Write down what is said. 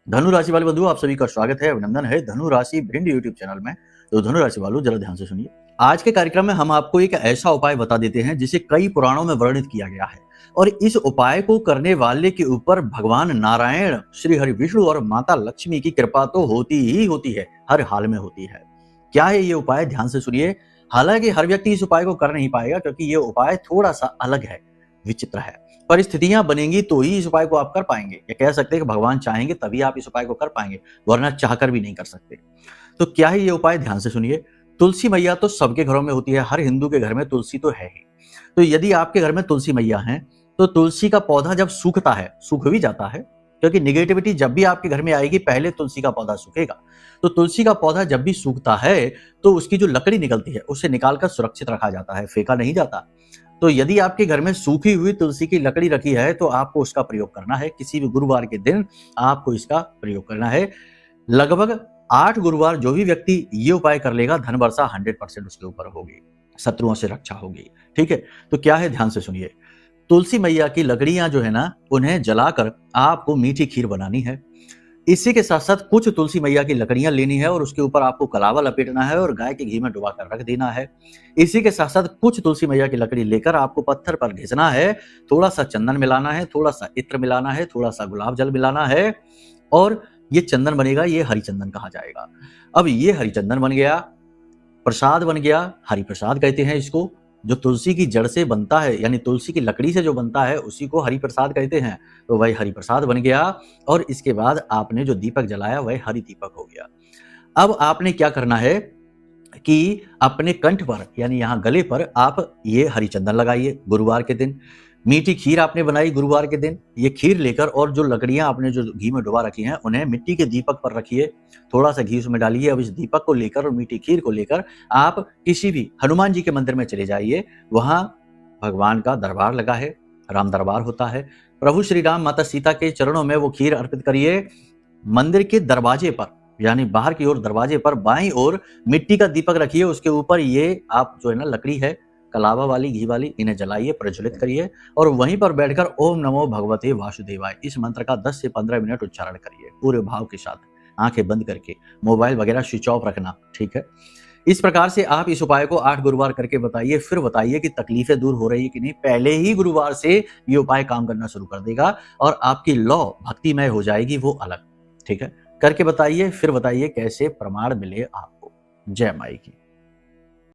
धनु राशि वाले बंधुओं, आप सभी का स्वागत है, अभिनंदन है धनु राशि भिंड यूट्यूब चैनल में। तो धनु राशि वालों, जरा ध्यान से सुनिए। आज के कार्यक्रम में हम आपको एक ऐसा उपाय बता देते हैं जिसे कई पुराणों में वर्णित किया गया है, और इस उपाय को करने वाले के ऊपर भगवान नारायण, श्री हरि विष्णु और माता लक्ष्मी की कृपा तो होती ही होती है, हर हाल में होती है। क्या है ये उपाय, ध्यान से सुनिए। हालांकि हर व्यक्ति इस उपाय को कर नहीं पाएगा, क्योंकि ये उपाय थोड़ा सा अलग है, विचित्र है। परिस्थितियां बनेंगी तो ही इस उपाय को आप कर पाएंगे, या कह सकते हैं कि भगवान चाहेंगे तभी आप इस उपाय को कर पाएंगे, वरना चाहकर भी नहीं कर सकते। तो क्या है ये उपाय, ध्यान से सुनिए। तुलसी मैया तो सबके घरों में होती है, हर हिंदू के घर में तुलसी तो है ही। तो यदि आपके घर में तुलसी मैया है, तो तुलसी का पौधा जब सूखता है, सूख भी जाता है, क्योंकि निगेटिविटी जब भी आपके घर में आएगी पहले तुलसी का पौधा सूखेगा। तो तुलसी का पौधा जब भी सूखता है तो उसकी जो लकड़ी निकलती है उसे निकालकर सुरक्षित रखा जाता है, फेंका नहीं जाता। तो यदि आपके घर में सूखी हुई तुलसी की लकड़ी रखी है तो आपको उसका प्रयोग करना है। किसी भी गुरुवार के दिन आपको इसका प्रयोग करना है। लगभग 8 गुरुवार जो भी व्यक्ति ये उपाय कर लेगा, धन वर्षा 100% उसके ऊपर होगी, शत्रुओं से रक्षा होगी। ठीक है, तो क्या है, ध्यान से सुनिए। तुलसी मैया की लकड़ियां जो है ना, उन्हें जलाकर आपको मीठी खीर बनानी है। इसी के साथ साथ कुछ तुलसी मैया की लकड़ियां लेनी है और उसके ऊपर आपको कलावा लपेटना है और गाय के घी में डुबा कर रख देना है। इसी के साथ साथ कुछ तुलसी मैया की लकड़ी लेकर आपको पत्थर पर घिसना है, थोड़ा सा चंदन मिलाना है, थोड़ा सा इत्र मिलाना है, थोड़ा सा गुलाब जल मिलाना है, और ये चंदन बनेगा, ये हरि चंदन कहा जाएगा। अब ये हरि चंदन बन गया, प्रसाद बन गया, हरि प्रसाद कहते हैं इसको। जो तुलसी की जड़ से बनता है, यानी तुलसी की लकड़ी से जो बनता है, उसी को हरि प्रसाद कहते हैं। तो वही हरि प्रसाद बन गया, और इसके बाद आपने जो दीपक जलाया वह हरि दीपक हो गया। अब आपने क्या करना है कि अपने कंठ पर, यानी यहाँ गले पर आप ये हरि चंदन लगाइए गुरुवार के दिन। मीठी खीर आपने बनाई गुरुवार के दिन, ये खीर लेकर और जो लकड़ियां आपने जो घी में डुबा रखी हैं उन्हें मिट्टी के दीपक पर रखिए, थोड़ा सा घी उसमें डालिए। अब इस दीपक को लेकर और मीठी खीर को लेकर आप किसी भी हनुमान जी के मंदिर में चले जाइए। वहां भगवान का दरबार लगा है, राम दरबार होता है, प्रभु श्री राम माता सीता के चरणों में वो खीर अर्पित करिए। मंदिर के दरवाजे पर, यानी बाहर की ओर दरवाजे पर बाईं ओर मिट्टी का दीपक रखिए, उसके ऊपर ये आप जो है ना लकड़ी है कलावा वाली, घी वाली, इन्हें जलाइए, प्रज्वलित करिए, और वहीं पर बैठकर ओम नमो भगवते वासुदेवाय इस मंत्र का 10 से 15 मिनट उच्चारण करिए, पूरे भाव के साथ, आंखें बंद करके। मोबाइल वगैरह स्विच ऑफ रखना, ठीक है। इस प्रकार से आप इस उपाय को 8 गुरुवार करके बताइए, फिर बताइए कि तकलीफें दूर हो रही है कि नहीं। पहले ही गुरुवार से ये उपाय काम करना शुरू कर देगा और आपकी लौ भक्तिमय हो जाएगी, वो अलग। ठीक है, करके बताइए, फिर बताइए कैसे प्रमाण मिले आपको। जय माई की।